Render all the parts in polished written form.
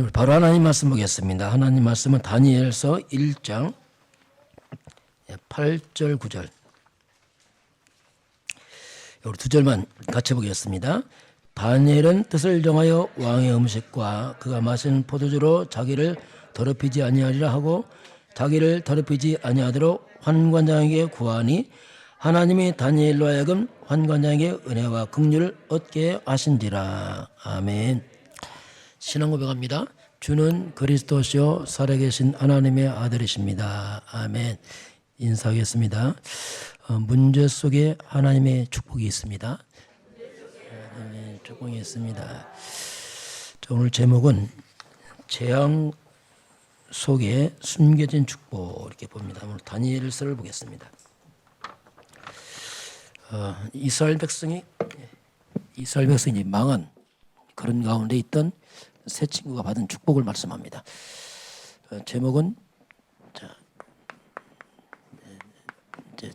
우리 바로 하나님 말씀 보겠습니다. 하나님 말씀은 다니엘서 1장 8절 9절. 우리 두 절만 같이 보겠습니다. 다니엘은 뜻을 정하여 왕의 음식과 그가 마시는 포도주로 자기를 더럽히지 아니하리라 하고 자기를 더럽히지 아니하도록 환관장에게 구하니 하나님이 다니엘로 하여금 환관장에게 은혜와 긍휼을 얻게 하신지라. 아멘. 신앙 고백합니다. 주는 그리스도시요 살아계신 하나님의 아들이십니다. 아멘. 인사하겠습니다. 문제 속에 하나님의 축복이 있습니다. 하나님의 축복이 있습니다. 오늘 제목은 재앙 속에 숨겨진 축복 이렇게 봅니다. 오늘 다니엘서를 보겠습니다. 이스라엘 백성이 망한 그런 가운데 있던 세 친구가 받은 축복을 말씀합니다. 제목은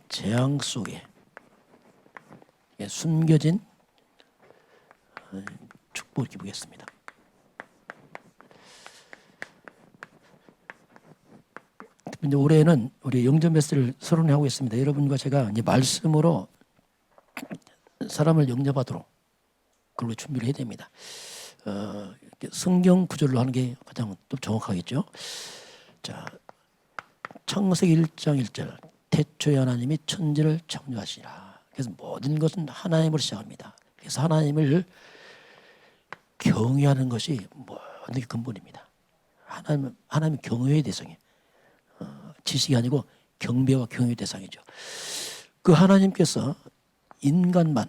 재앙 속에 숨겨진 축복 이렇게 보겠습니다. 이제 올해는 우리 영전 메시지를 서론하고 있습니다. 여러분과 제가 이제 말씀으로 사람을 영접하도록 그걸로 준비를 해야 됩니다. 성경 구절로 하는 게 가장 또 정확하겠죠. 자, 창세기 1장 1절. 태초에 하나님이 천지를 창조하시라. 그래서 모든 것은 하나님으로 시작합니다. 그래서 하나님을 경외하는 것이 모든 게 근본입니다. 하나님 경외의 대상이에요. 지식이 아니고 경배와 경외의 대상이죠. 그 하나님께서 인간만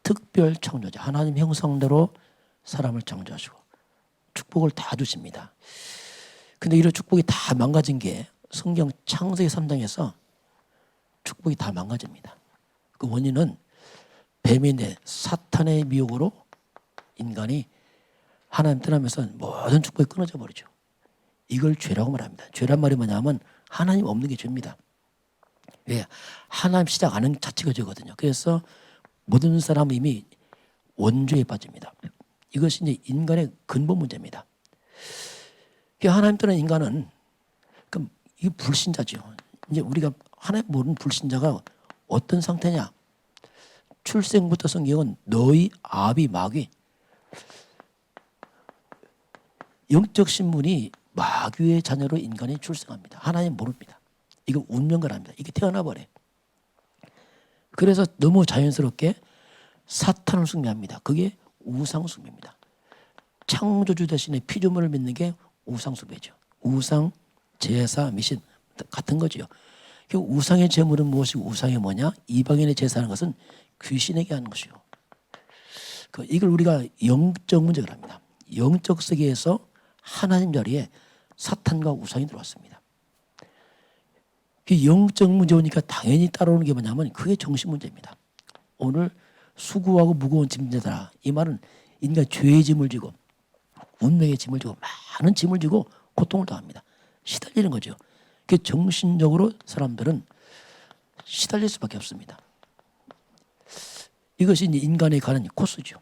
특별 창조자, 하나님 형상대로 사람을 창조하시고 축복을 다 주십니다. 근데 이런 축복이 다 망가진 게 성경 창세기 3장에서 축복이 다 망가집니다. 그 원인은 뱀인데 사탄의 미혹으로 인간이 하나님 떠나면서 모든 축복이 끊어져 버리죠. 이걸 죄라고 말합니다. 죄란 말이 뭐냐면 하나님 없는 게 죄입니다. 왜? 하나님 시작 안 하는 자체가 죄거든요. 그래서 모든 사람은 이미 원죄에 빠집니다. 이것이 이제 인간의 근본 문제입니다. 하나님 떠난 인간은 그럼 이 불신자죠. 이제 우리가 하나님 모르는 불신자가 어떤 상태냐? 출생부터 성경은 너희 아비 마귀, 영적 신분이 마귀의 자녀로 인간이 출생합니다. 하나님 모릅니다. 이거 운명가랍니다. 이게 태어나 버려. 그래서 너무 자연스럽게 사탄을 숭배합니다. 그게 우상 숭배입니다. 창조주 대신에 피조물을 믿는 게 우상 숭배죠. 우상, 제사, 미신 같은 거죠. 그 우상의 제물은 무엇이고 우상이 뭐냐? 이방인의 제사하는 것은 귀신에게 하는 것이요. 이걸 우리가 영적 문제를 합니다. 영적 세계에서 하나님 자리에 사탄과 우상이 들어왔습니다. 그 영적 문제 오니까 당연히 따라오는 게 뭐냐면 그게 정신 문제입니다. 오늘 수고하고 무거운 짐자들아, 이 말은 인간 죄의 짐을 지고 운명의 짐을 지고 많은 짐을 지고 고통을 당합니다. 시달리는 거죠. 그 정신적으로 사람들은 시달릴 수밖에 없습니다. 이것이 이제 인간에 가는 코스죠.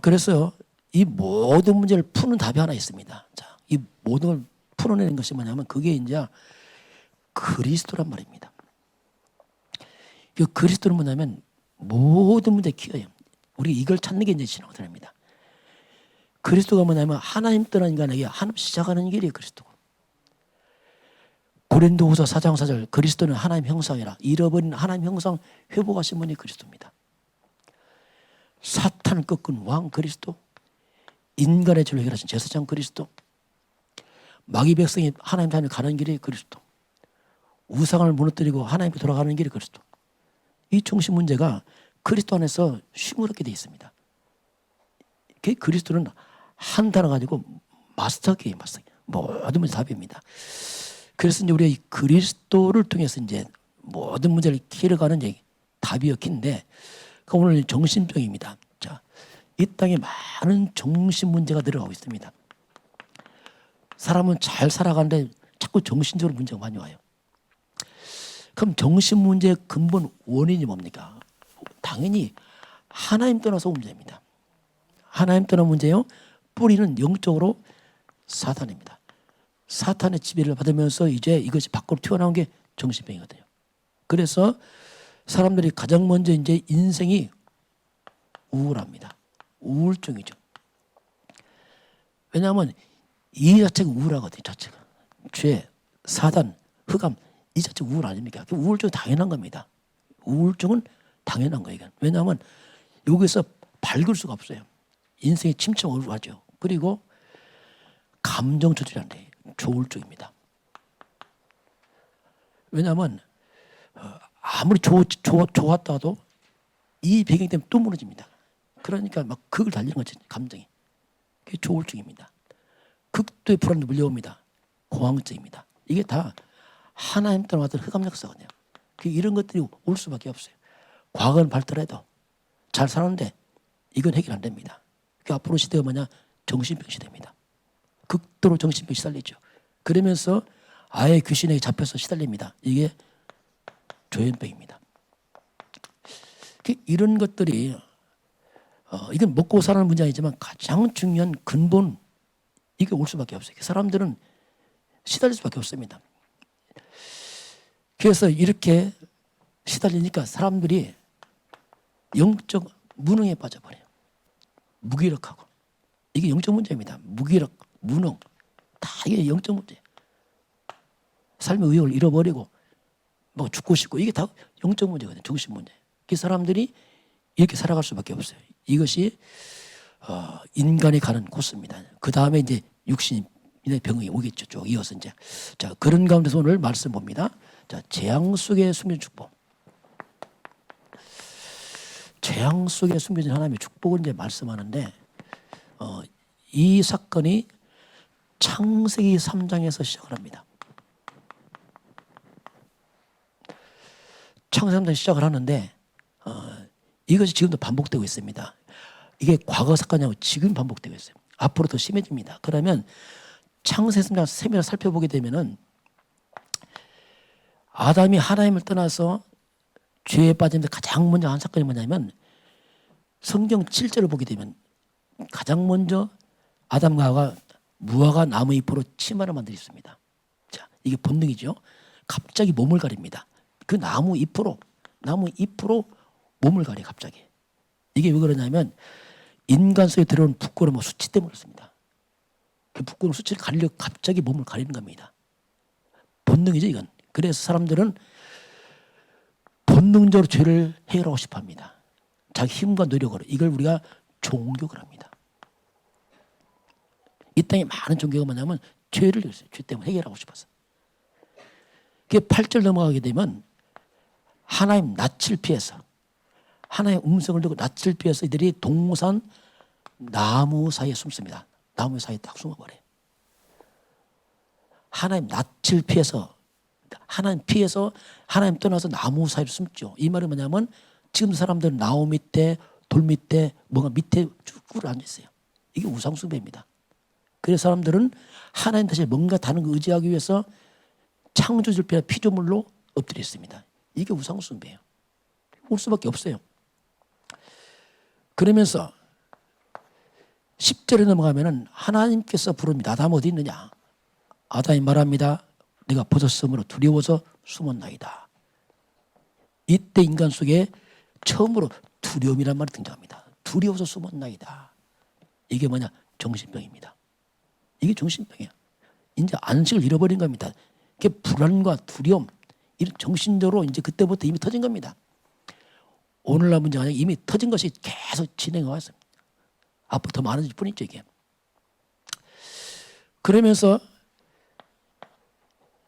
그래서 이 모든 문제를 푸는 답이 하나 있습니다. 자, 이 모든 걸 풀어내는 것이 뭐냐면 그게 이제 그리스도란 말입니다. 그 그리스도는 뭐냐면 모든 문제 키워요. 우리 이걸 찾는 게 이제 신앙생활입니다. 그리스도가 뭐냐면 하나님 떠난 인간에게 하나님 시작하는 길이에요. 그리스도가. 고린도후서 4장 4절 그리스도는 하나님 형상이라 잃어버린 하나님 형상 회복하신 분이 그리스도입니다. 사탄을 꺾은 왕 그리스도, 인간의 죄를 해결하신 제사장 그리스도, 마귀 백성이 하나님 자녀 가는 길이 그리스도, 우상을 무너뜨리고 하나님께 돌아가는 길이 그리스도. 이 정신 문제가 그리스도 안에서 쉬무럽게 되어 있습니다. 그리스도는 한 단어 가지고 마스터키예요. 모든 문제 답입니다. 그래서 이제 우리가 이 그리스도를 통해서 이제 모든 문제를 키워가는 이제 답이 엮인데, 오늘 정신병입니다. 자, 이 땅에 많은 정신 문제가 들어가고 있습니다. 사람은 잘 살아가는데 자꾸 정신적으로 문제가 많이 와요. 그럼 정신 문제의 근본 원인이 뭡니까? 당연히 하나님 떠나서 문제입니다. 하나님 떠난 문제요. 뿌리는 영적으로 사탄입니다. 사탄의 지배를 받으면서 이제 이것이 밖으로 튀어나온 게 정신병이거든요. 그래서 사람들이 가장 먼저 이제 인생이 우울합니다. 우울증이죠. 왜냐하면 이 자체가 우울하거든요. 자체가. 죄, 사단, 흑암 이 자체가 우울 아닙니까? 우울증은 당연한 겁니다. 우울증은 당연한 거예요. 왜냐하면 여기서 밝을 수가 없어요. 인생의 침체가 우울하죠. 그리고 감정 조절이 안 돼요. 조울증입니다. 왜냐하면 아무리 좋았다도 이 배경 때문에 또 무너집니다. 그러니까 막 극을 달리는 거죠. 감정이. 그게 조울증입니다. 극도의 불안도 물려옵니다. 공황증입니다. 이게 다 하나님 따라왔던 흑암 역사거든요. 이런 것들이 올 수밖에 없어요. 과거는 발달해도 잘 사는데 이건 해결 안 됩니다. 앞으로 시대가 뭐냐? 정신병 시대입니다. 극도로 정신병이 시달리죠. 그러면서 아예 귀신에게 잡혀서 시달립니다. 이게 조현병입니다. 이런 것들이 이건 먹고 사는 문제 아니지만 가장 중요한 근본 이게 올 수밖에 없어요. 사람들은 시달릴 수밖에 없습니다. 그래서 이렇게 시달리니까 사람들이 영적 무능에 빠져버려요. 무기력하고. 이게 영적 문제입니다. 무기력, 무능 다 이게 영적 문제. 삶의 의욕을 잃어버리고 뭐 죽고 싶고 이게 다 영적 문제거든요. 정신 문제. 그 사람들이 이렇게 살아갈 수밖에 없어요. 이것이 인간이 가는 코스입니다. 그 다음에 이제 육신의 병이 오겠죠. 쭉 이어서 이제 자 그런 가운데서 오늘 말씀 봅니다. 자 재앙 속에 숨겨진 축복. 재앙 속에 숨겨진 하나님의 축복을 이제 말씀하는데 이 사건이 창세기 3장에서 시작을 합니다. 창세기 3장 시작을 하는데 이것이 지금도 반복되고 있습니다. 이게 과거 사건이고 지금 반복되고 있어요. 앞으로 더 심해집니다. 그러면 창세기 3장 세밀하게 살펴보게 되면은 아담이 하나님을 떠나서 죄에 빠지는데 가장 먼저 한 사건이 뭐냐면 성경 7절을 보게 되면 가장 먼저 아담과 하와가 무화과 나무 잎으로 치마를 만들었습니다. 자, 이게 본능이죠. 갑자기 몸을 가립니다. 그 나무 잎으로 몸을 가려 갑자기. 이게 왜 그러냐면 인간 속에 들어온 부끄러움, 수치 때문에 그렇습니다. 그 부끄러움, 수치를 가리려 갑자기 몸을 가리는 겁니다. 본능이죠, 이건. 그래서 사람들은 본능적으로 죄를 해결하고 싶어 합니다. 자기 힘과 노력으로. 이걸 우리가 종교를 합니다. 이 땅에 많은 종교가 뭐냐면 죄를 했어요. 죄 때문에 해결하고 싶어서. 그게 8절 넘어가게 되면 하나님 낯을 피해서 하나님의 음성을 듣고 낯을 피해서 이들이 동산 나무 사이에 숨습니다. 나무 사이에 딱 숨어버려요. 하나님 낯을 피해서 하나님 떠나서 나무 사이로 숨죠. 이 말은 뭐냐면 지금 사람들은 나무 밑에 돌 밑에 뭔가 밑에 쭉 앉아있어요. 이게 우상숭배입니다. 그래서 사람들은 하나님 대신에 뭔가 다른 거 의지하기 위해서 창조주를 피조물로 엎드려 있습니다. 이게 우상숭배예요. 올 수밖에 없어요. 그러면서 10절에 넘어가면은 하나님께서 부릅니다. 아담 어디 있느냐? 아담이 말합니다. 내가 벗었으므로 두려워서 숨었나이다. 이때 인간 속에 처음으로 두려움이란 말이 등장합니다. 두려워서 숨었나이다. 이게 뭐냐? 정신병입니다. 이게 정신병이야. 이제 안식을 잃어버린 겁니다. 그게 불안과 두려움, 이런 정신적으로 이제 그때부터 이미 터진 겁니다. 오늘날 문제가 아니라 이미 터진 것이 계속 진행해 왔습니다. 앞으로 더 많아질 뿐이죠, 이게. 그러면서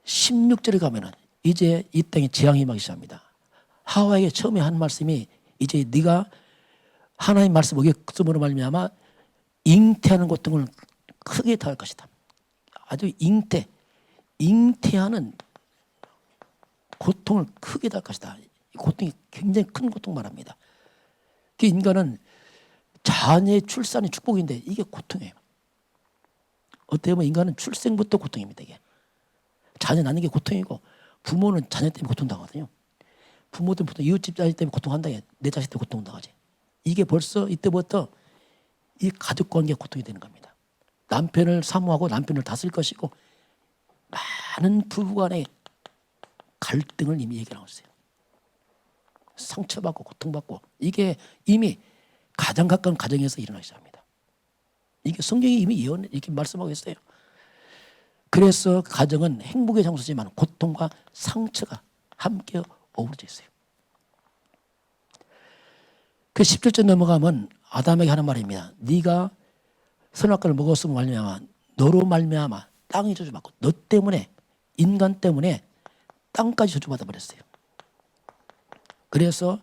16절에 가면은 이제 이 땅에 재앙이 임하기 시작합니다. 하와에게 처음에 한 말씀이 이제 네가 하나님 말씀 어겼음으로 말미암아 잉태하는 고통을 크게 당할 것이다. 아주 잉태하는 고통을 크게 당할 것이다. 이 고통이 굉장히 큰 고통 말합니다. 그 인간은 자녀의 출산이 축복인데 이게 고통이에요. 어떻게 보면 인간은 출생부터 고통입니다. 이게 자녀 낳는 게 고통이고 부모는 자녀 때문에 고통당하거든요. 부모들은 보통 이웃집 자녀 때문에 고통한다. 내 자식 때문에 고통당하지. 이게 벌써 이때부터 이 가족관계가 고통이 되는 겁니다. 남편을 사모하고 남편을 다스릴 것이고 많은 부부간의 갈등을 이미 얘기하고 있어요. 상처받고 고통받고 이게 이미 가장 가까운 가정에서 일어나기 시작합니다. 이게 성경이 이미 예언 이렇게 말씀하고 있어요. 그래서 가정은 행복의 장소지만 고통과 상처가 함께 어우러져 있어요. 그 10절째 넘어가면 아담에게 하는 말입니다. 네가 선악과를 먹었으면 말미암아 너로 말미암아 땅이 저주받고 너 때문에 인간 때문에 땅까지 저주받아 버렸어요. 그래서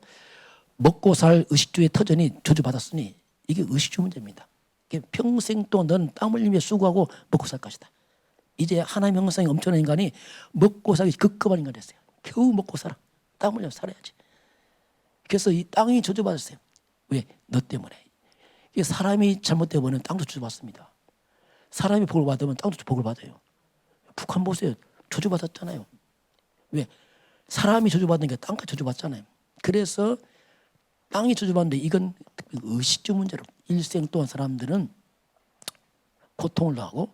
먹고 살 의식주의 터전이 저주받았으니 이게 의식주 문제입니다. 평생 동안 너는 땀 흘리며 수고하고 먹고 살 것이다. 이제 하나님의 형상이 엄청난 인간이 먹고 살기 급급한 인간이 됐어요. 겨우 먹고 살아. 땀 흘려 살아야지. 그래서 이 땅이 저주받았어요. 왜? 너 때문에. 사람이 잘못되면 땅도 저주받습니다. 사람이 복을 받으면 땅도 복을 받아요. 북한 보세요. 저주받았잖아요. 왜? 사람이 저주받으니까 땅까지 저주받잖아요. 그래서 땅이 저주받는데 이건 의식주 문제로 일생 동안 사람들은 고통을 당하고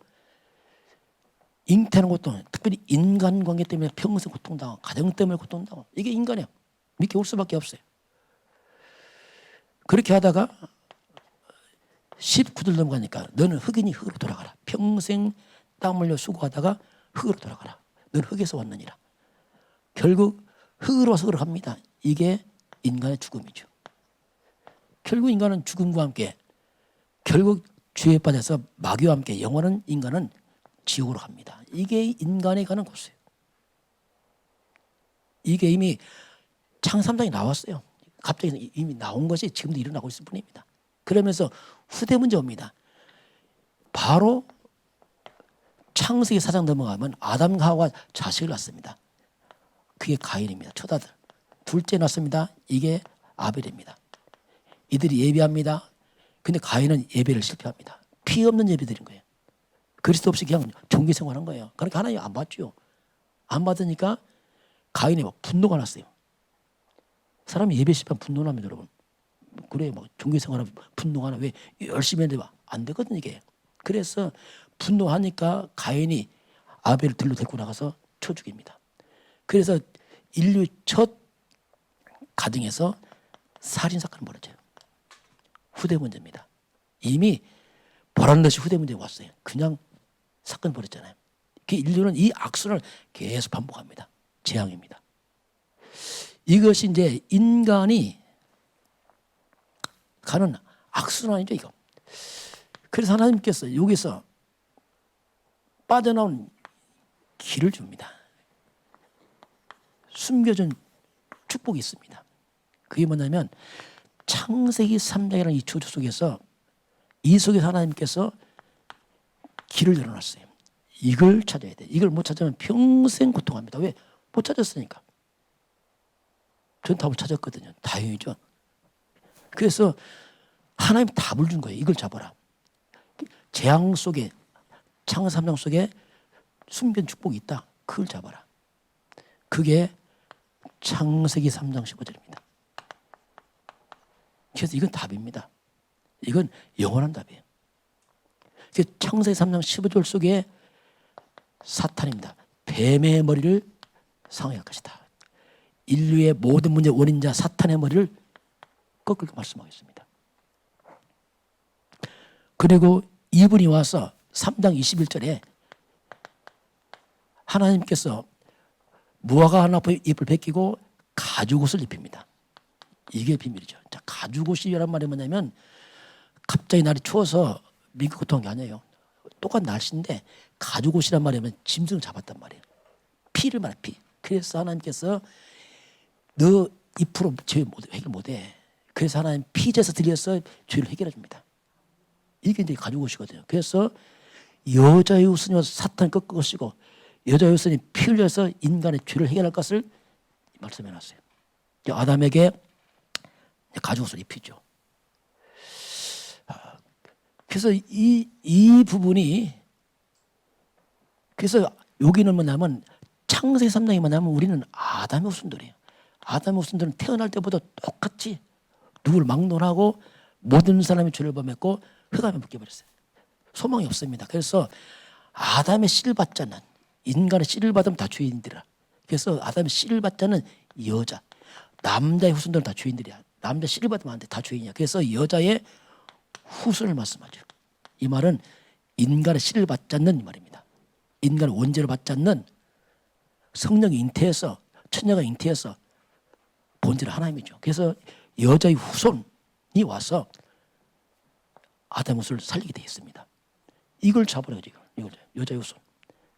잉태하는 고통, 특별히 인간관계 때문에 평생 고통당하고 가정 때문에 고통당하고 이게 인간이에요. 믿기 올 수밖에 없어요. 그렇게 하다가 19절 넘어가니까 너는 흙이니 흙으로 돌아가라. 평생 땀 흘려 수고하다가 흙으로 돌아가라. 너는 흙에서 왔느니라. 결국 흙으로 와서 흙으로 갑니다. 이게 인간의 죽음이죠. 결국 인간은 죽음과 함께 결국 죄에 빠져서 마귀와 함께 영원한 인간은 지옥으로 갑니다. 이게 인간에 가는 곳이에요. 이게 이미 창삼장이 나왔어요. 갑자기 이미 나온 것이 지금도 일어나고 있을 뿐입니다. 그러면서 후대 문제 옵니다. 바로 창세기 4장 넘어가면 아담과 하와가 자식을 낳습니다. 그게 가인입니다. 초다들. 둘째 낳습니다. 이게 아벨입니다. 이들이 예배합니다. 근데 가인은 예배를 실패합니다. 피 없는 예배 드린 거예요. 그리스도 없이 그냥 종교 생활한 거예요. 그러니까 하나님 안 받죠. 안 받으니까 가인이 막 분노가 났어요. 사람이 예배 실패하면 분노납니다, 여러분. 그래, 막 종교 생활하면 분노가 나. 왜 열심히 했는데 안 되거든 이게. 그래서 분노하니까 가인이 아벨을 들로 데리고 나가서 쳐 죽입니다. 그래서 인류 첫 가정에서 살인 사건이 벌어져요. 후대 문제입니다. 이미 보란 듯이 후대 문제가 왔어요. 그냥 사건이 벌어졌잖아요. 인류는 이 악순환을 계속 반복합니다. 재앙입니다. 이것이 이제 인간이 가는 악순환이죠, 이거. 그래서 하나님께서 여기서 빠져나온 길을 줍니다. 숨겨진 축복이 있습니다. 그게 뭐냐면 창세기 3장이라는 이 저주 속에서 이 속에서 하나님께서 길을 열어놨어요. 이걸 찾아야 돼. 이걸 못 찾으면 평생 고통합니다. 왜? 못 찾았으니까. 전 답을 찾았거든요. 다행이죠. 그래서 하나님 답을 준 거예요. 이걸 잡아라. 재앙 속에 창세기 3장 속에 숨긴 축복이 있다. 그걸 잡아라. 그게 창세기 3장 15절입니다. 그래서 이건 답입니다. 이건 영원한 답이에요. 창세기 3장 15절 속에 사탄입니다. 뱀의 머리를 상하게 할 것이다. 인류의 모든 문제의 원인자 사탄의 머리를 꺾을 말씀하겠습니다. 그리고 이분이 와서 3장 21절에 하나님께서 무화과 하나 잎을 벗기고 가죽옷을 입힙니다. 이게 비밀이죠. 자, 가죽옷이란 말이 뭐냐면 갑자기 날이 추워서 민기 고통한 게 아니에요. 똑같은 날씨인데 가죽옷이란 말이면 짐승을 잡았단 말이에요. 피를 말해 피. 그래서 하나님께서 너 잎으로 죄 해결 못해. 그래서 하나님 피제에서 들여서 죄를 해결해 줍니다. 이게 이제 가죽옷이거든요. 그래서 여자의 옷은 사탄을 꺾을 것이고 여자의 옷은 피 흘려서 인간의 죄를 해결할 것을 말씀해 놨어요. 아담에게 가죽옷을 입히죠. 그래서 이 부분이 그래서 여기는 뭐냐면 창세기 3장이 뭐냐면 우리는 아담의 후손들이에요. 아담의 후손들은 태어날 때보다 똑같이 누구를 막론하고 모든 사람이 죄를 범했고 흑암에 묶여버렸어요. 소망이 없습니다. 그래서 아담의 씨를 받지 않는, 인간의 씨를 받으면 다 죄인들이라. 그래서 아담의 씨를 받지 않는 여자, 남자의 후손들은 다 죄인들이야. 남자 씨를 받으면 안 돼. 다 죄인이야. 그래서 여자의 후손을 말씀하죠. 이 말은 인간의 씨를 받지 않는 이 말입니다. 인간의 원죄를 받지 않는, 성령이 잉태해서, 처녀가 잉태해서 본질은 하나님이죠. 그래서 여자의 후손이 와서 아담의 후손을 살리게 되어 있습니다. 이걸 잡으라고 지금. 이걸 여자의 후손.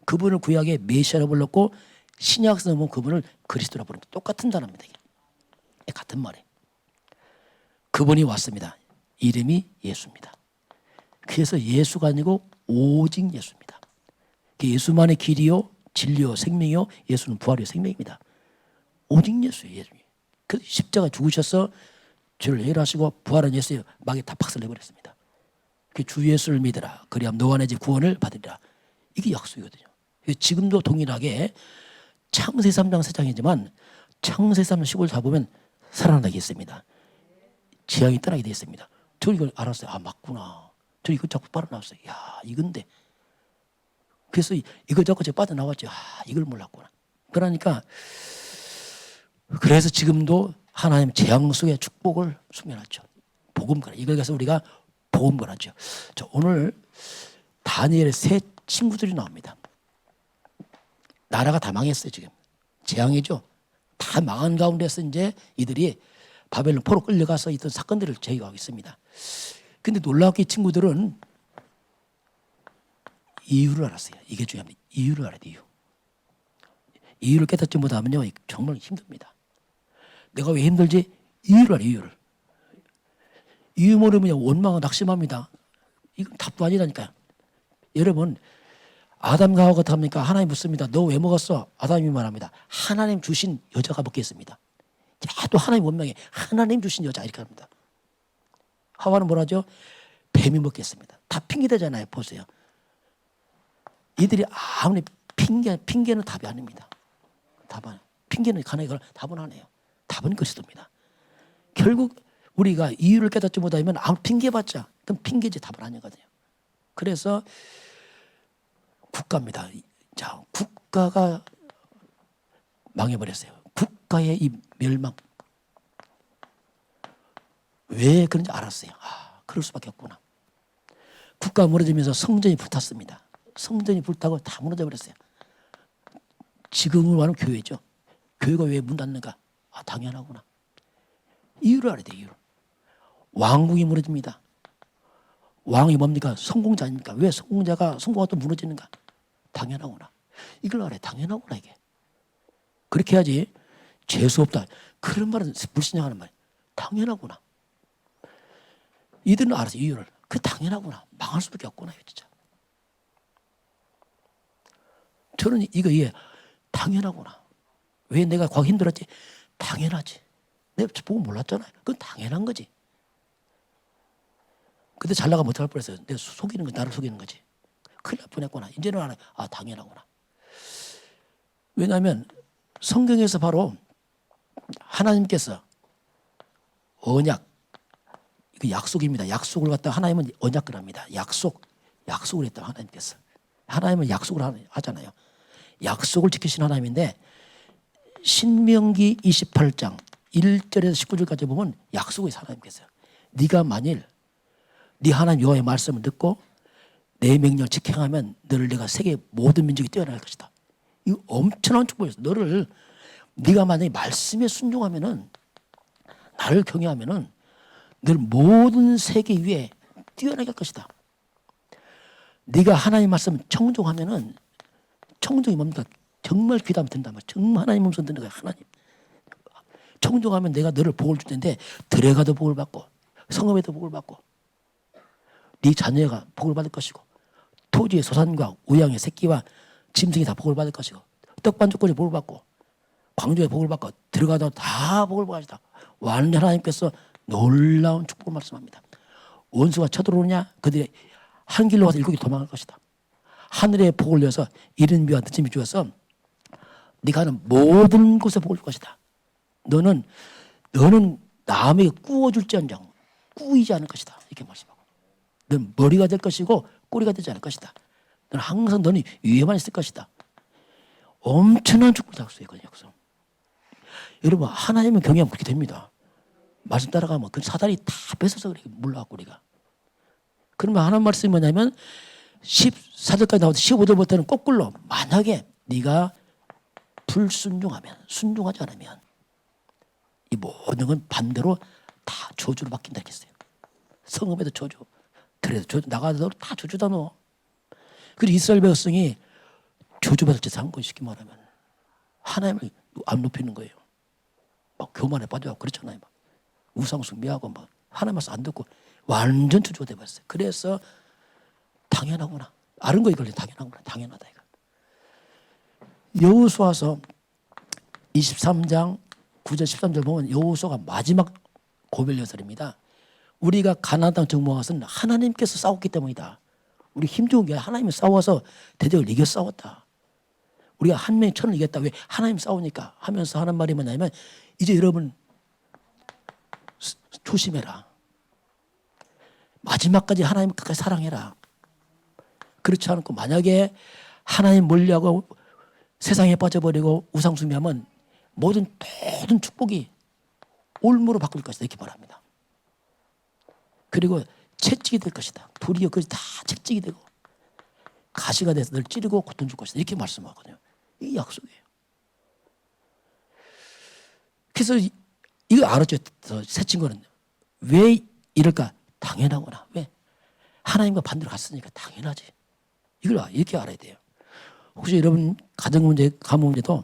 그분을 구약에 메시아라고 불렀고 신약에서 보면 그분을 그리스도라고 부릅니다. 똑같은 단어입니다. 이게. 같은 말이에요. 그분이 왔습니다. 이름이 예수입니다. 그래서 예수가 아니고 오직 예수입니다. 예수만의 길이요 진리요 생명이요, 예수는 부활이요 생명입니다. 오직 예수예요. 예수. 그 십자가 죽으셔서 죄를 해결하시고 부활한 예수의 막에 다 박살내버렸습니다. 주 예수를 믿으라. 그리하면 너와 내 집 구원을 받으리라. 이게 약속이거든요. 지금도 동일하게 창세기 3장 3장이지만 창세기 3장 15절 잡으면 살아나게 했습니다. 재앙이 떠나게 되어 있습니다. 저 이걸 알았어요. 아 맞구나. 저 이거 자꾸 빠져나왔어요. 야 이건데. 그래서 이걸 자꾸 제가 빠져나왔죠. 아 이걸 몰랐구나. 그러니까 그래서 지금도 하나님 재앙 속의 축복을 수면하죠. 복음가라. 이걸 가서 우리가 복음가라죠. 저 오늘 다니엘의 세 친구들이 나옵니다. 나라가 다 망했어요 지금. 재앙이죠. 다 망한 가운데서 이제 이들이 바벨론 포로 끌려가서 있던 사건들을 제기하고 있습니다. 근데 놀랍게 이 친구들은 이유를 알았어요. 이게 중요합니다. 이유를 알아야 돼요. 이유를 깨닫지 못하면요 정말 힘듭니다. 내가 왜 힘들지? 이유를 알아요. 이유를. 이유 모르면 원망은 낙심합니다. 이건 답도 아니라니까요. 여러분 아담과 하와가 어떡합니까? 하나님 묻습니다. 너 왜 먹었어? 아담이 말합니다. 하나님 주신 여자가 먹겠습니다. 또 하나님 원망에 하나님 주신 여자 이렇게 합니다. 하와는 뭐라죠? 뱀이 먹겠습니다. 다 핑계대잖아요. 보세요. 이들이 아무리 핑계는 답이 아닙니다. 답은 핑계는 가능해. 답은 안 해요. 답은 그리스도입니다. 결국 우리가 이유를 깨닫지 못하면 아무 핑계봤자 그럼 핑계지 답은 아니거든요. 그래서 국가입니다. 자, 국가가 망해버렸어요. 국가의 이 멸망. 왜 그런지 알았어요. 아, 그럴 수밖에 없구나. 국가가 무너지면서 성전이 불탔습니다. 성전이 불타고 다 무너져 버렸어요. 지금으로 말하면 교회죠. 교회가 왜 문 닫는가? 아, 당연하구나. 이유를 알아야 돼요. 이유를. 왕궁이 무너집니다. 왕이 뭡니까? 성공자 아닙니까? 왜 성공자가 성공하다 무너지는가? 당연하구나. 이걸 알아야 당연하구나 이게. 그렇게 해야지 재수 없다. 그런 말은 불신앙하는 말이에요. 당연하구나. 이들은 알아서 이유를. 그 당연하구나. 망할 수밖에 없구나 진짜. 저는 이거 이해. 당연하구나. 왜 내가 과거 힘들었지? 당연하지. 내가 보고 몰랐잖아요. 그건 당연한 거지. 그때 잘 나가면 어떡할 뻔했어요. 내가 속이는 거 나를 속이는 거지. 큰일 날 뻔했구나. 이제는 알아요. 아 당연하구나. 왜냐하면 성경에서 바로 하나님께서 언약, 그 약속입니다. 약속을 갖다 하나님은 언약을 합니다. 약속을 했다 하나님께서. 하나님은 약속을 하잖아요. 약속을 지키신 하나님인데 신명기 28장 1절에서 19절까지 보면 약속이 하나님께서. 네가 만일 네 하나님 여호와의 말씀을 듣고 내 명령을 지켜가면 너를 내가 세계 모든 민족이 뛰어날 것이다. 이거 엄청난 축복이었어. 너를 네가 만약에 말씀에 순종하면은 나를 경외하면은 늘 모든 세계 위에 뛰어나게 할 것이다. 네가 하나님 말씀 청종하면은 청종이 뭡니까? 정말 귀담아 듣는단 말이야. 정말 하나님 음성 듣는 거야. 하나님. 청종하면 내가 너를 복을 줄 텐데 들에 가도 복을 받고 성읍에도 복을 받고 네 자녀가 복을 받을 것이고 토지의 소산과 우양의 새끼와 짐승이 다 복을 받을 것이고 떡반죽거리 복을 받고 광주에 복을 받고 들어가도 다 복을 받으시다. 완전 하나님께서 놀라운 축복을 말씀합니다. 원수가 쳐들어오느냐 그들이 한 길로 가서 7길 도망갈 것이다. 하늘에 복을 내서 이른 비와 늦은 비 주어서 네가 하는 모든 곳에 복을 줄 것이다. 너는 남에게 꾸어줄지언정 꾸이지 않을 것이다. 이렇게 말씀하고 너는 머리가 될 것이고 꼬리가 되지 않을 것이다. 너는 항상 너는 위에만 있을 것이다. 엄청난 축복이 약속이거든요. 약속. 여러분 하나님은 경외하면 그렇게 됩니다. 말씀 따라가면 그 사단이 다 뺏어서 그렇게 물러가고 우리가. 그러면 하나님 말씀이 뭐냐면 14절까지 나오는데 15절부터는 거꾸로 만약에 네가 불순종하면 순종하지 않으면 이 모든 건 반대로 다 저주로 바뀐다 했어요. 성읍에도 저주, 그래도 저주 나가도 다 저주다 너. 그리고 이스라엘 백성이 저주받을 짓을 한 거예요. 쉽게 말하면 하나님을 안 높이는 거예요. 막 교만에 빠져가고 그렇잖아요. 막 우상 숭배하고 막 하나님 말씀 안 듣고 완전 저주가 돼버렸어요. 그래서 당연하구나. 아는 거 이걸 당연하구나. 당연하다 이거. 여호수아서 23장 9절 13절 보면 여호수아가 마지막 고별 여설입니다. 우리가 가나안 땅 정복한 것은 하나님께서 싸웠기 때문이다. 우리 힘 좋은 게 하나님이 싸워서 대적을 이겨 싸웠다. 우리가 한 명이 천을 이겼다. 왜? 하나님 싸우니까 하면서 하는 말이 뭐냐면 이제 여러분 조심해라. 마지막까지 하나님 끝까지 사랑해라. 그렇지 않고 만약에 하나님 멀리하고 세상에 빠져버리고 우상숭배하면 모든 축복이 올무로 바뀔 것이다 이렇게 말합니다. 그리고 채찍이 될 것이다. 불이여 그것이 다 채찍이 되고 가시가 돼서 널 찌르고 고통 줄 것이다 이렇게 말씀하거든요. 이게 약속이에요. 그래서 이거 알았죠. 새 친구는 왜 이럴까? 당연하구나. 왜? 하나님과 반대로 갔으니까 당연하지. 이걸 이렇게 알아야 돼요. 혹시 여러분 가정 문제, 가문 문제도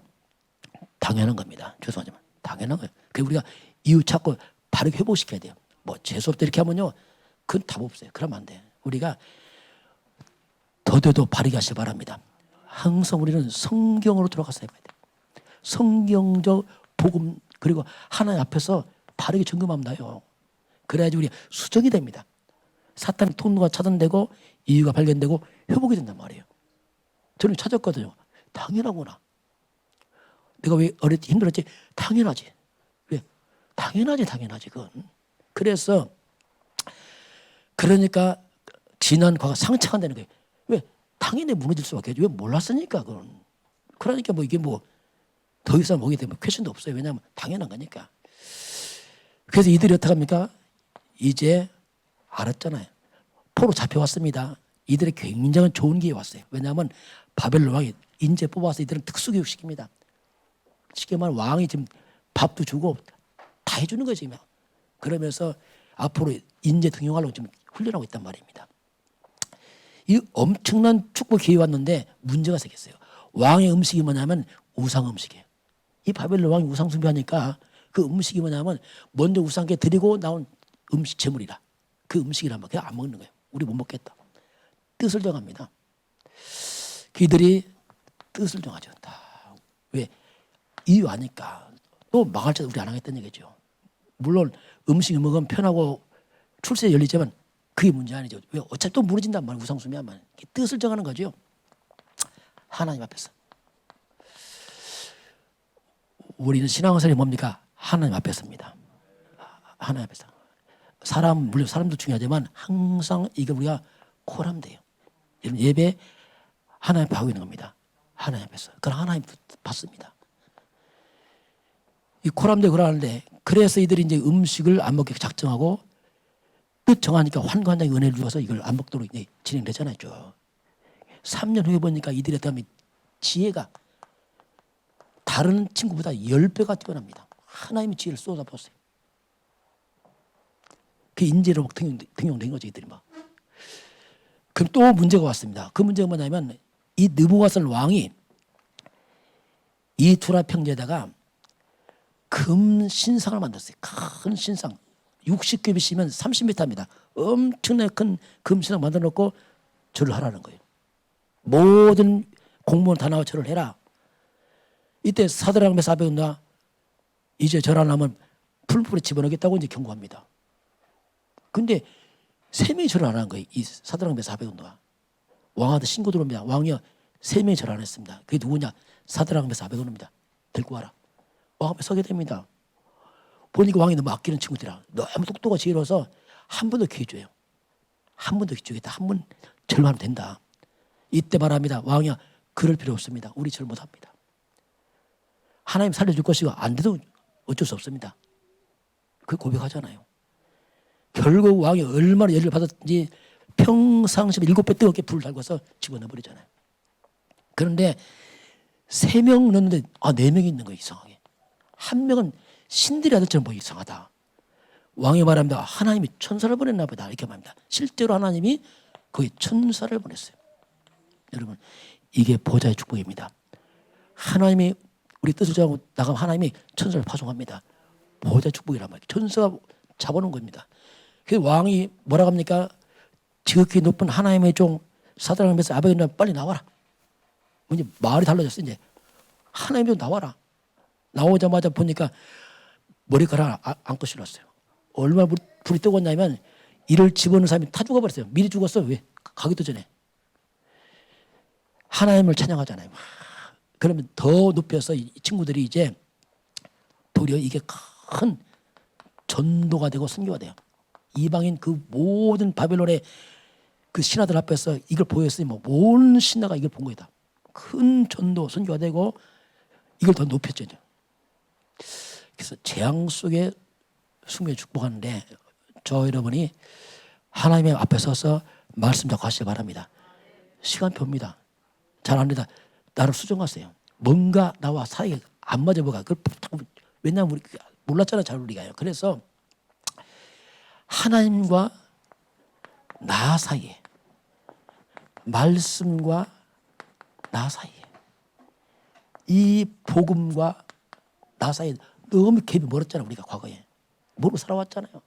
당연한 겁니다. 죄송하지만 당연한 거예요. 그래서 우리가 이유 찾고 바르게 회복시켜야 돼요. 뭐 재수없다 이렇게 하면요, 그건 답 없어요. 그러면 안 돼. 우리가 더뎌도 바르게 하시기 바랍니다. 항상 우리는 성경으로 들어가서 해봐야 돼요. 성경적 복음 그리고 하나님 앞에서 바르게 점검하면 나요. 그래야지 우리 수정이 됩니다. 사탄의 통로가 차단되고 이유가 발견되고 회복이 된단 말이에요. 저는 찾았거든요. 당연하구나. 내가 왜 어렸지 힘들었지? 당연하지. 왜? 당연하지 그건. 그래서 그러니까 지난 과거 상처한다는 거예요. 왜? 당연히 무너질 수밖에 없죠. 왜 몰랐으니까 그건. 그러니까 뭐 이게 뭐 더 이상 오게 되면 퀘션도 없어요. 왜냐하면 당연한 거니까. 그래서 이들이 어떻게 합니까? 이제 알았잖아요. 포로 잡혀왔습니다. 이들의 굉장히 좋은 기회 왔어요. 왜냐하면 바벨론 왕이 인재 뽑아서 이들은 특수교육 시킵니다. 쉽게 말하면 왕이 지금 밥도 주고 다 해주는 거지. 그러면서 앞으로 인재 등용하려고 지금 훈련하고 있단 말입니다. 이 엄청난 축복 기회 왔는데 문제가 생겼어요. 왕의 음식이 뭐냐면 우상 음식이에요. 이 바벨론 왕이 우상 숭배하니까 그 음식이 뭐냐면 먼저 우상께 드리고 나온 음식 제물이라. 그 음식이란 말 그냥 안 먹는 거예요. 우리 못 먹겠다. 뜻을 정합니다. 그들이 뜻을 정하죠. 다. 왜? 이유 아니까. 또 망할 때도 우리 안 하겠다는 얘기죠. 물론 음식을 먹으면 편하고 출세에 열리지만 그게 문제 아니죠. 왜? 어차피 또 무너진단 말이에요. 우상숭배하면. 뜻을 정하는 거죠. 하나님 앞에서. 우리는 신앙생활이 뭡니까? 하나님 앞에서입니다. 하나님 앞에서. 물론 사람도 중요하지만 항상 이게 우리가 코람돼요. 예배 하나님 앞에 하고 있는 겁니다. 하나님 앞에서. 그럼 하나님 받습니다. 이 코람돼 그러는데 그래서 이들이 이제 음식을 안 먹게 작정하고 뜻 정하니까 환관장이 은혜를 주어서 이걸 안 먹도록 진행되잖아요. 3년 후에 보니까 이들의 다음에 지혜가 다른 친구보다 10배가 뛰어납니다. 하나님의 지혜를 쏟아부었어요. 그 인재로 등용된 거죠. 이들이 막. 그럼 또 문제가 왔습니다. 그 문제가 뭐냐면 이 느부갓네살 왕이 이 두라 평지에다가 금 신상을 만들었어요. 큰 신상. 60겹이시면 30m입니다. 엄청나게 큰 금 신상 만들어 놓고 절을 하라는 거예요. 모든 공무원 다 나와 절을 해라. 이때 사드락 메삭 아벳느고가 이제 절 안 하면 풀무불에 집어넣겠다고 이제 경고합니다. 근데 세 명이 절을 안 하는 거예요. 이 사드락 메삭 아벳느고가. 왕한테 신고 들어옵니다. 왕이요, 세 명이 절 안 했습니다. 그게 누구냐? 사드락 메삭 아벳느고입니다. 들고 와라. 왕 앞에 서게 됩니다. 보니까 왕이 너무 아끼는 친구들이라 너무 똑똑하고 지혜로워서 한 번 더 기회 줘요. 한 번 더 기죽겠다. 한 번 절하면 된다. 이때 말합니다. 왕이야, 그럴 필요 없습니다. 우리 절 못합니다. 하나님 살려줄 것이고 안 돼도 어쩔 수 없습니다. 그 고백하잖아요. 결국 왕이 얼마나 열을 받았는지 평상시에 7배 뜨겁게 불을 달궈서 집어넣어버리잖아요. 그런데 3명 넣는데 4명이 있는 거예요. 이상하게. 한 명은 신들의 아들처럼 보기 이상하다. 왕이 말합니다. 하나님이 천사를 보냈나 보다. 이렇게 말합니다. 실제로 하나님이 거기 천사를 보냈어요. 여러분, 이게 보좌의 축복입니다. 하나님이 우리 뜻을 정하고 나가면 하나님이 천사를 파송합니다. 보좌의 축복이란 말이에요. 천사가 잡아놓은 겁니다. 그 왕이 뭐라고 합니까? 지극히 높은 하나님의 종 사드락을 메서 아베게노 빨리 나와라. 이제 말이 달라졌어. 이제 하나님이 나와라. 나오자마자 보니까 머리카락 안고 실었어요. 얼마나 불이 뜨거웠냐면 이를 집어넣은 사람이 다 죽어버렸어요. 미리 죽었어. 왜? 가기도 전에. 하나님을 찬양하잖아요. 그러면 더 높여서 이 친구들이 이제 도리어 이게 큰 전도가 되고 선교가 돼요. 이방인 그 모든 바벨론의 그 신하들 앞에서 이걸 보였으니 뭐 온 신하가 이걸 본 거다. 큰 전도 선교가 되고 이걸 더 높였죠. 그래서 재앙 속에 승리에 축복하는데 저 여러분이 하나님의 앞에 서서 말씀 잡고 하시기 바랍니다. 시간표입니다. 잘 안 된다. 나를 수정하세요. 뭔가 나와 사이에 안 맞아 뭐가. 왜냐하면 우리 몰랐잖아 잘 우리가요. 그래서 하나님과 나 사이에 말씀과 나 사이에 이 복음과 나 사이에 너무 갭이 멀었잖아. 우리가 과거에 모르고 살아왔잖아요.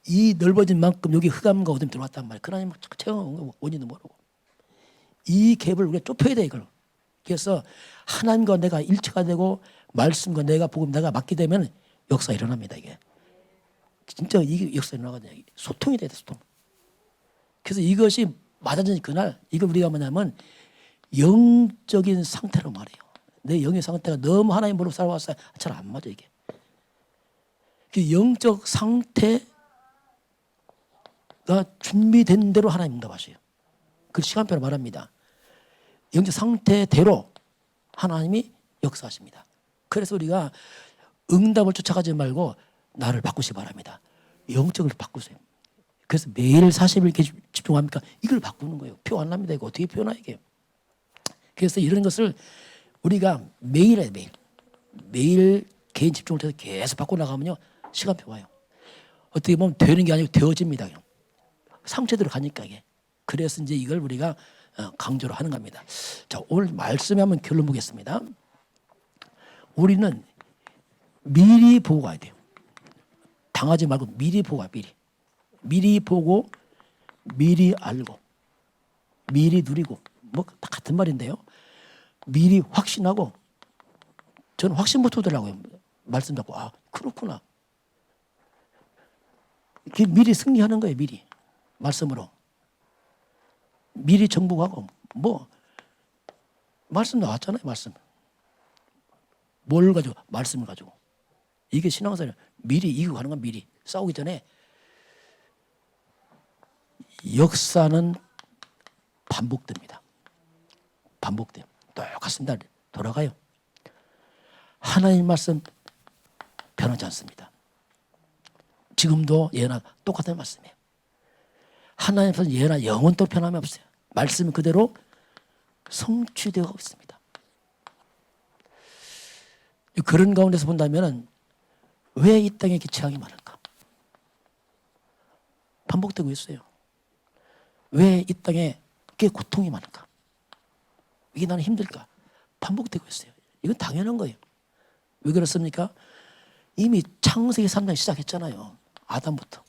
이 넓어진 만큼 여기 흑암과 어둠이 들어왔단 말이에요. 그 하나님 체험한 원인도 모르고 이 갭을 우리가 좁혀야 돼 이걸. 그래서 하나님과 내가 일체가 되고 말씀과 내가 복음 내가 맞게 되면 역사 일어납니다. 이게 진짜 이게 역사 일어나거든요. 소통이 돼야 돼 소통. 그래서 이것이 맞아진 그날 이걸 우리가 뭐냐면 영적인 상태로 말해요. 내 영의 상태가 너무 하나님 보러 살아왔어요. 잘 안 맞아 이게. 그 영적 상태가 준비된 대로 하나님 응답하셔요. 그 시간표로 말합니다. 영적 상태대로 하나님이 역사하십니다. 그래서 우리가 응답을 쫓아가지 말고 나를 바꾸시기 바랍니다. 영적을 바꾸세요. 그래서 매일 40일 집중합니까? 이걸 바꾸는 거예요. 표 안 납니다. 이거 어떻게 표나 이게. 그래서 이런 것을 우리가 매일 해요. 매일 개인 집중을 해서 계속 바꿔나가면요. 시간표 와요. 어떻게 보면 되는 게 아니고 되어집니다. 상체대로 가니까 이게. 그래서 이제 이걸 우리가 강조를 하는 겁니다. 자, 오늘 말씀에 한번 결론 보겠습니다. 우리는 미리 보고 가야 돼요. 당하지 말고 미리 보고 가요. 미리 보고 미리 알고 미리 누리고 뭐 다 같은 말인데요. 미리 확신하고 저는 확신부터 오더라고요. 말씀 듣고 그렇구나. 이렇게 미리 승리하는 거예요. 미리 말씀으로 미리 정복하고 뭐 말씀 나왔잖아요. 말씀 뭘 가지고 말씀을 가지고 이게 신앙생활 미리 이기고 가는 건 미리 싸우기 전에 역사는 반복됩니다. 반복돼요. 똑같습니다. 돌아가요. 하나님 말씀 변하지 않습니다. 지금도 예나 똑같은 말씀이에요. 하나님 말씀 예나 영원토록 변함이 없어요. 말씀은 그대로 성취되어 있습니다. 그런 가운데서 본다면 왜 이 땅에 이렇게 재앙이 많을까? 반복되고 있어요. 왜 이 땅에 이렇게 고통이 많을까? 이게 나는 힘들까? 반복되고 있어요. 이건 당연한 거예요. 왜 그렇습니까? 이미 창세기 3장 시작했잖아요. 아담부터.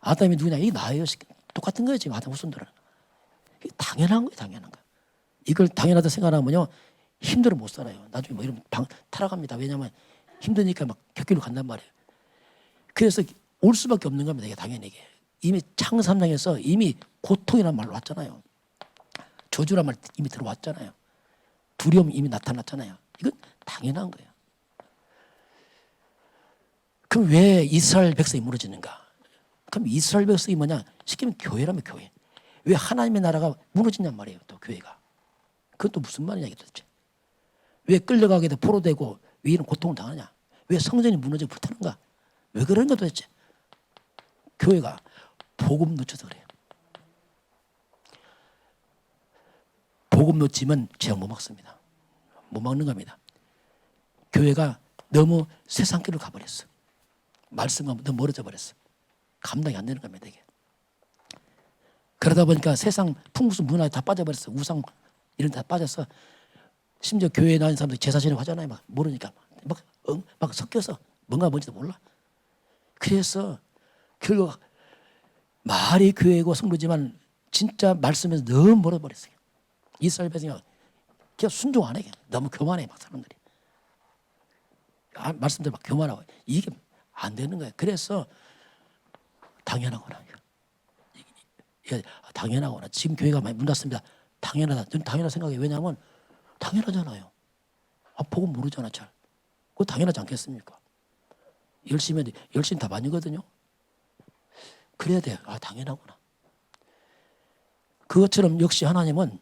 아담이 누구냐? 이게 나예요. 똑같은 거예요. 지금 아담 후손들은. 이게 당연한 거예요. 당연한 거. 이걸 당연하다 생각하면요. 힘들어 못 살아요. 나중에 뭐 이러면 타락합니다. 왜냐하면 힘드니까 막 격기로 간단 말이에요. 그래서 올 수밖에 없는 겁니다. 이게 당연히 이게. 이미 창세 3장에서 이미 고통이라는 말로 왔잖아요. 저주란 말 이미 들어왔잖아요. 두려움이 이미 나타났잖아요. 이건 당연한 거예요. 그럼 왜 이스라엘 백성이 무너지는가? 그럼 이스라엘 백성이 뭐냐? 시키면 교회라면 교회. 왜 하나님의 나라가 무너지냔 말이에요. 또 교회가. 그건 또 무슨 말이냐 도대체. 왜 끌려가게 돼 포로되고 왜 이런 고통을 당하냐? 왜 성전이 무너져 불타는가? 왜 그런가 도대체. 교회가 복음 놓쳐서 그래요. 복음 놓치면 죄악 못 막습니다. 못 막는 겁니다. 교회가 너무 세상 길로 가버렸어. 말씀과 너무 멀어져 버렸어. 감당이 안 되는 겁니다. 이게. 그러다 보니까 세상 풍수 문화에 다 빠져버렸어. 우상 이런 데 다 빠져서 심지어 교회에 나온 사람들이 제사 지내고 하잖아요. 막 모르니까 막 섞여서 뭔가 뭔지도 몰라. 그래서 결국 말이 교회고 성도지만 진짜 말씀에서 너무 멀어버렸어요. 이스라엘 백성이 그냥 순종 안 해. 너무 교만해 막 사람들이. 말씀들 막 교만하고 이게 안 되는 거예요. 그래서 당연하구나. 당연하구나. 지금 교회가 많이 문 닫습니다. 당연하다. 저는 당연하다 생각해요. 왜냐하면 당연하잖아요. 복음 모르잖아 잘. 그거 당연하지 않겠습니까? 열심히 다 반이거든요. 그래야 돼요. 당연하구나. 그것처럼 역시 하나님은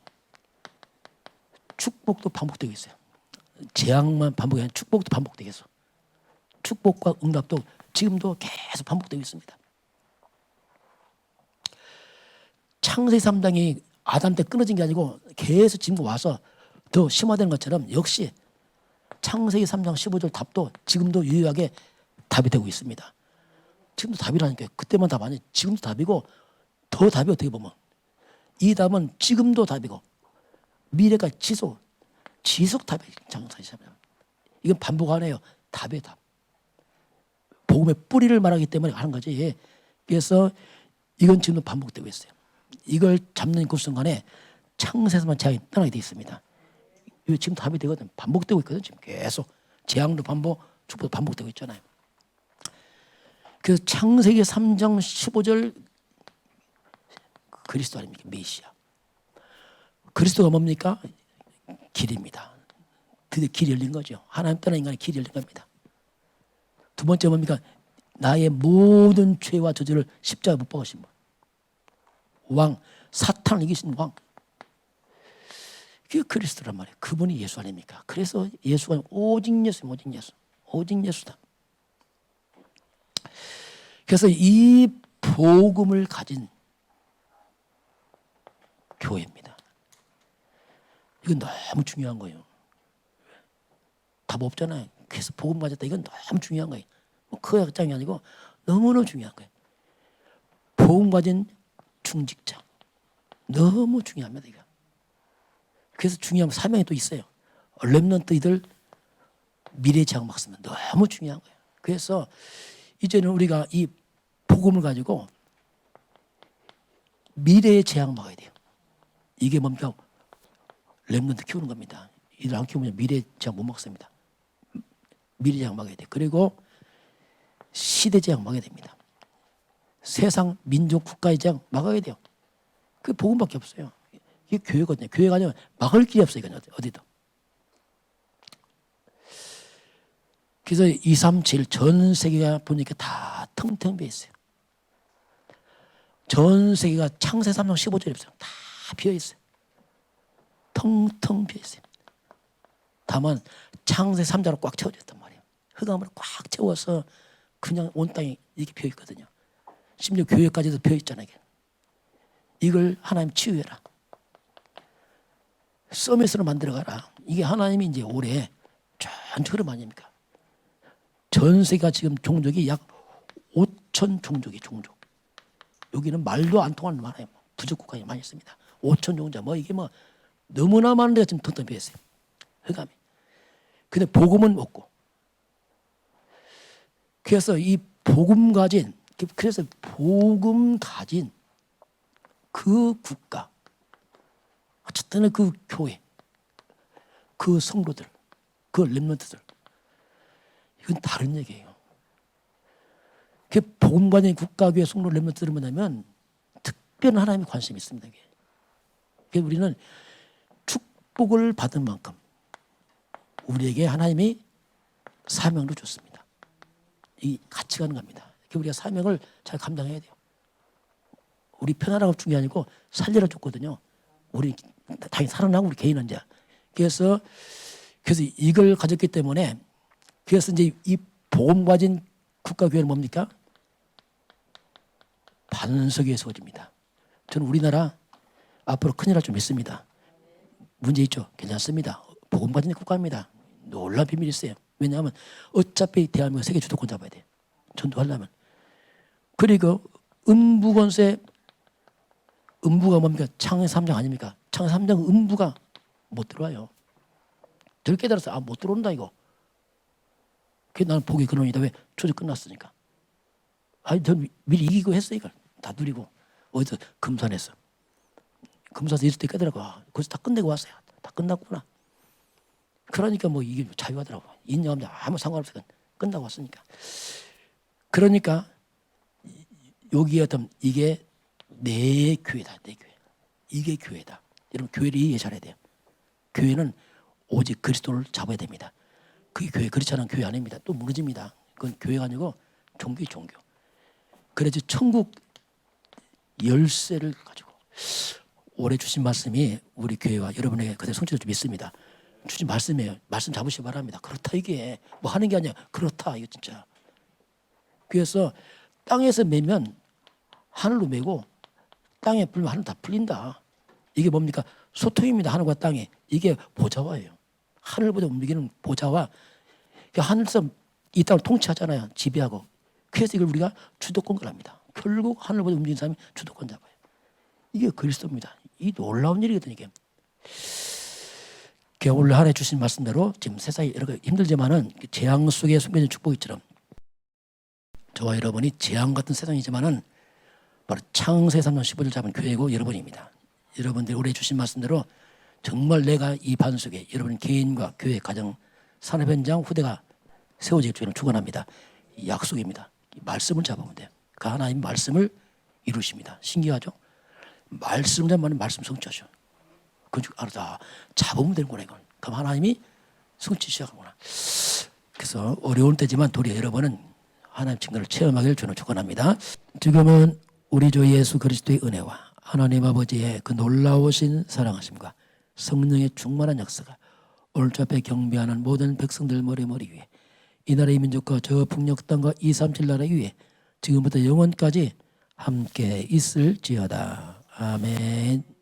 축복도 반복되고 있어요. 재앙만 반복이 아니라 축복도 반복되겠어. 축복과 응답도 지금도 계속 반복되고 있습니다. 창세기 3장이 아담 때 끊어진 게 아니고 계속 지금 와서 더 심화되는 것처럼 역시 창세기 3장 15절 답도 지금도 유일하게 답이 되고 있습니다. 지금도 답이라니까요. 그때만 답 아니 지금도 답이고 더 답이 어떻게 보면 이 답은 지금도 답이고 미래까지 지속 답이 장사시잖아요. 이건 반복 안 해요. 답이에요. 답. 복음의 뿌리를 말하기 때문에 하는 거지. 그래서 이건 지금도 반복되고 있어요. 이걸 잡는 그 순간에 창세에서만 재앙이 떠나게 되어 있습니다. 이거 지금 답이 되거든. 반복되고 있거든. 지금 계속 재앙도 반복, 축복도 반복되고 있잖아요. 그래서 창세기 3장 15절 그리스도 아닙니까? 메시아. 그리스도가 뭡니까? 길입니다. 드디어 길이 열린 거죠. 하나님 떠난 인간의 길이 열린 겁니다. 두 번째 뭡니까? 나의 모든 죄와 저주를 십자가에 못 박으신 분. 왕, 사탄을 이기신 왕. 그게 그리스도란 말이에요. 그분이 예수 아닙니까? 그래서 예수가 오직 예수, 오직 예수, 오직 예수다. 그래서 이 복음을 가진 교회입니다. 이건 너무 중요한 거예요. 답 없잖아요. 그래서 복음 가졌다. 이건 너무 중요한 거예요. 뭐科学장이 아니고 너무너무 중요한 거예요. 복음 가진 중직자. 너무 중요합니다. 이거. 그래서 중요한 사명이 또 있어요. 렘넌트들 미래 재앙 막으면 너무 중요한 거예요. 그래서 이제는 우리가 이 복음을 가지고 미래의 재앙 막아야 돼요. 이게 뭡니까? 렘넌트 키우는 겁니다. 이들 안 키우면 미래 재앙 못 막습니다. 미래 재앙 막아야 돼요. 그리고 시대 재앙 막아야 됩니다. 세상 민족 국가의 재앙 막아야 돼요. 그게 복음밖에 없어요. 이게 교회거든요. 교회가 아니면 막을 길이 없어요. 이건 어디도. 그래서 2, 3, 7 전 세계가 보니까 다 텅텅 비어 있어요. 전 세계가 창세 3장 15절에 없어요. 다 비어 있어요. 텅텅 비어 있어요. 다만 창세 3장으로 꽉 채워졌단 말이에요. 흑암으로 꽉 채워서 그냥 온 땅이 이렇게 비어 있거든요. 심지어 교회까지도 비어 있잖아요. 이걸 하나님 치유해라. 서밋으로 만들어가라. 이게 하나님이 이제 올해 전체 흐름 아닙니까? 전 세계가 지금 종족이 약 5천 종족이 종족. 여기는 말도 안 통하는 나라예요. 부족 국가에 많이 있습니다. 5천 종자 뭐 이게 뭐 너무나 많은 데가 지금 텅텅 비어 있어요. 흑암이. 근데 복음은 없고. 그래서 이 복음 가진 그 국가, 어쨌든 그 교회, 그 성도들, 그 렘넌트들, 이건 다른 얘기예요. 그 복음 가진 국가, 교회, 성도, 렘넌트들은 뭐냐면 특별한 하나님의 관심이 있습니다. 그래서 우리는 축복을 받은 만큼 우리에게 하나님이 사명을 줬습니다. 이 같이 가는 겁니다. 우리가 사명을 잘 감당해야 돼요. 우리 편하라고 준 게 아니고 살리라 줬거든요. 우리 당연히 살아나고 우리 개인은 이제. 그래서 이걸 가졌기 때문에 그래서 이제 이 복음 가진 국가교회는 뭡니까? 반석의 소집니다. 저는 우리나라 앞으로 큰일 날 줄 믿습니다. 문제 있죠? 괜찮습니다. 복음 가진 국가입니다. 놀라운 비밀이 있어요. 왜냐하면 어차피 대한민국 세계 주도권 잡아야 돼요. 전도하려면. 그리고 음부권세, 음부가 뭡니까? 창세 3장 아닙니까? 창세 3장 음부가 못 들어와요. 덜 깨달아서 못 들어온다 이거. 그게 나는 복의 근원이다. 왜? 조직 끝났으니까. 전 미리 이기고 했어 이걸. 다 누리고. 어디서? 금산에서. 금산에서 있을 때 깨달아고 거기서 다 끝내고 왔어요. 다 끝났구나. 그러니까 뭐 이게 자유하더라고. 인정하면 아무 상관없어. 끝나고 왔으니까. 그러니까 여기 어떤 이게 내 교회다. 내 교회. 이게 교회다. 여러분 교회를 이해 잘해야 돼요. 교회는 오직 그리스도를 잡아야 됩니다. 그게 교회. 그렇지 않은 교회 아닙니다. 또 무너집니다. 그건 교회가 아니고 종교의 종교. 그래서 천국 열쇠를 가지고 올해 주신 말씀이 우리 교회와 여러분에게 그대로 성취될 줄 믿습니다. 주신 말씀이에요. 말씀 잡으시기 바랍니다. 그렇다 이게 뭐 하는 게 아니야. 그렇다 이거 진짜. 그래서 땅에서 매면 하늘로 매고 땅에 불면 하늘 다 풀린다. 이게 뭡니까? 소통입니다. 하늘과 땅에. 이게 보좌와예요. 하늘보다 움직이는 보좌와 하늘에서 이 땅을 통치하잖아요. 지배하고. 그래서 이걸 우리가 주도권을 합니다. 결국 하늘보다 움직이는 사람이 주도권 잡아요. 이게 그리스도입니다. 이 놀라운 일이거든요. 이게. 오늘 한 해 주신 말씀대로 지금 세상이 여러 가지 힘들지만은 재앙 속에 숨겨진 축복이처럼 저와 여러분이 재앙 같은 세상이지만은 바로 창세 3장 15절 잡은 교회고 여러분입니다. 여러분들이 올해 주신 말씀대로 정말 내가 이 반석에 여러분 개인과 교회, 가정, 산업 현장, 후대가 세워질 줄을 축원합니다. 이 약속입니다. 이 말씀을 잡으면 돼요. 그 하나님 말씀을 이루십니다. 신기하죠? 말씀 잡으면 말씀 성취하죠. 그건 알아. 잡으면 되는구나 이건. 그럼 하나님이 성취 시작하구나. 그래서 어려운 때지만 도리어 여러분은 하나님 증거를 체험하기를 주는 축원합니다. 지금은 우리 주 예수 그리스도의 은혜와 하나님 아버지의 그 놀라우신 사랑하심과 성령의 충만한 역사가 오늘 주 앞에 경배하는 모든 백성들 머리 위에 이 나라의 민족과 저 북녘 땅과 237 나라 위에 지금부터 영원까지 함께 있을지어다. 아멘.